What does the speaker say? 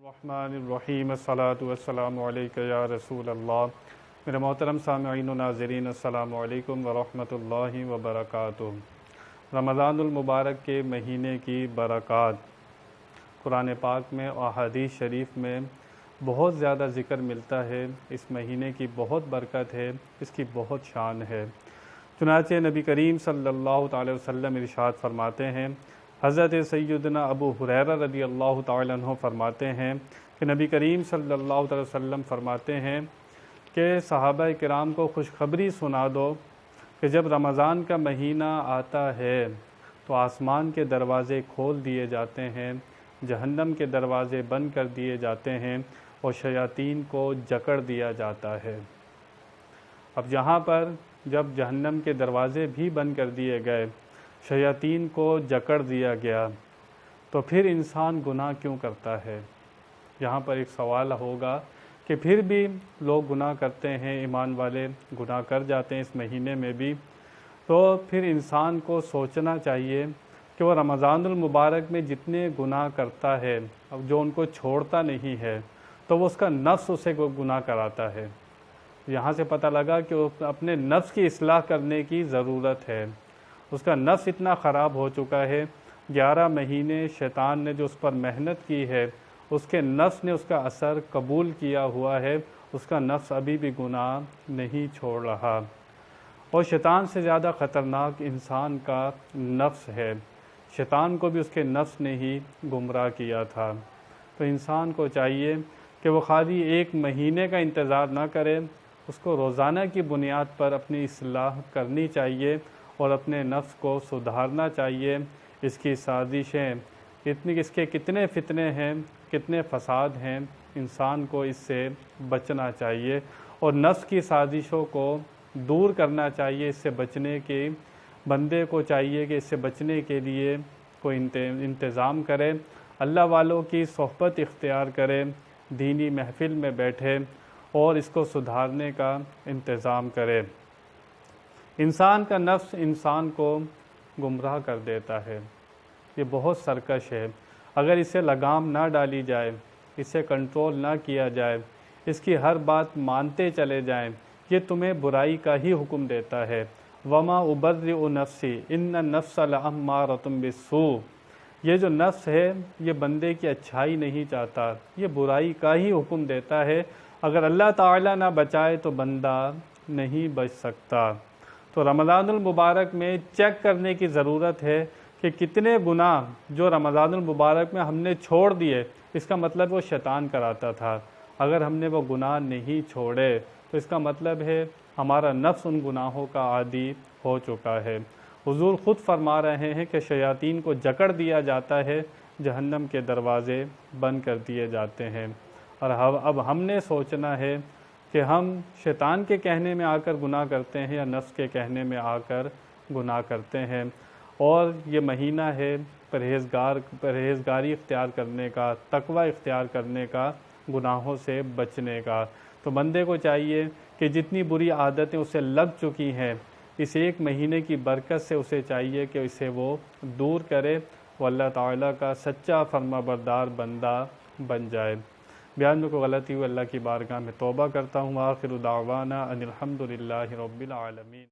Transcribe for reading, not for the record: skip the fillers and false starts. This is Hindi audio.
रहमानिर्रहीम अस्सलातु वस्सलामु अलैका या रसूल अल्लाह। मेरे मोहतरम सामईन व नाज़रीन अस्सलामु अलैकुम व रहमतुल्लाहि व बरकातुहू। रमज़ानुल मुबारक के महीने की बरक़ात कुरान पाक में और हदीस शरीफ में बहुत ज़्यादा ज़िक्र मिलता है। इस महीने की बहुत बरकत है, इसकी बहुत शान है। चुनांचे नबी करीम सल्लल्लाहु अलैहि वसल्लम इरशाद फरमाते हैं, हज़रत सैयदना अबू हुरैरा रज़ियल्लाहु तआला अन्हु फरमाते हैं कि नबी करीम सल्लल्लाहु अलैहि वसल्लम फरमाते हैं कि सहाबा किराम को खुशखबरी सुना दो कि जब रमज़ान का महीना आता है तो आसमान के दरवाज़े खोल दिए जाते हैं, जहन्नम के दरवाज़े बंद कर दिए जाते हैं और शयातीन को जकड़ दिया जाता है। अब यहाँ पर जब जहन्नम के दरवाज़े भी बंद कर दिए गए, शयातीन को जकड़ दिया गया, तो फिर इंसान गुनाह क्यों करता है? यहाँ पर एक सवाल होगा कि फिर भी लोग गुनाह करते हैं, ईमान वाले गुनाह कर जाते हैं इस महीने में भी, तो फिर इंसान को सोचना चाहिए कि वो रमज़ानुल मुबारक में जितने गुनाह करता है, अब जो उनको छोड़ता नहीं है, तो वो उसका नफ्स उसे गुनाह कराता है। यहाँ से पता लगा कि वो अपने नफ्स की इस्लाह करने की ज़रूरत है। उसका नफ्स इतना ख़राब हो चुका है, 11 महीने शैतान ने जो उस पर मेहनत की है, उसके नफ्स ने उसका असर कबूल किया हुआ है। उसका नफ्स अभी भी गुनाह नहीं छोड़ रहा और शैतान से ज़्यादा ख़तरनाक इंसान का नफ्स है। शैतान को भी उसके नफ्स ने ही गुमराह किया था। तो इंसान को चाहिए कि वो खाली एक महीने का इंतज़ार ना करे, उसको रोज़ाना की बुनियाद पर अपनी इस्लाह करनी चाहिए और अपने नफ्स को सुधारना चाहिए। इसकी साजिशें इतनी, इसके कितने फितने हैं, कितने फ़साद हैं, इंसान को इससे बचना चाहिए और नफ्स की साजिशों को दूर करना चाहिए। इससे बचने के बंदे को चाहिए कि इससे बचने के लिए कोई इंतज़ाम करे, अल्लाह वालों की सोहबत इख्तियार करे, दीनी महफ़िल में बैठे और इसको सुधारने का इंतज़ाम करे। इंसान का नफ्स इंसान को गुमराह कर देता है, ये बहुत सरकश है। अगर इसे लगाम ना डाली जाए, इसे कंट्रोल ना किया जाए, इसकी हर बात मानते चले जाएं, ये तुम्हें बुराई का ही हुक्म देता है। वमा उबर्रिउ नफ्सी इन्न नफ्स लअम्मारतुम बिस्सू। ये जो नफ्स है ये बंदे की अच्छाई नहीं चाहता, ये बुराई का ही हुक्म देता है। अगर अल्लाह ताला ना बचाए तो बंदा नहीं बच सकता। तो रमज़ानुल मुबारक में चेक करने की ज़रूरत है कि कितने गुनाह जो रमज़ानुल मुबारक में हमने छोड़ दिए, इसका मतलब वो शैतान कराता था। अगर हमने वो गुनाह नहीं छोड़े तो इसका मतलब है हमारा नफ्स उन गुनाहों का आदी हो चुका है। हुज़ूर ख़ुद फरमा रहे हैं कि शयातीन को जकड़ दिया जाता है, जहन्नम के दरवाज़े बंद कर दिए जाते हैं। और अब हमने सोचना है कि हम शैतान के कहने में आकर गुनाह करते हैं या नफ्स के कहने में आकर गुनाह करते हैं। और ये महीना है परहेज़गारी इख्तियार करने का, तकवा इख्तियार करने का, गुनाहों से बचने का। तो बंदे को चाहिए कि जितनी बुरी आदतें उसे लग चुकी हैं, इस एक महीने की बरकत से उसे चाहिए कि इसे वो दूर करे, वो अल्लाह ताला का सच्चा फरमाबरदार बंदा बन जाए। बयान में कोई गलती हुई अल्लाह की बारगाह में तौबा करता हूँ। आखिर दावाना अनिल हम्दुलिल्लाहि रब्बिल आलमीन।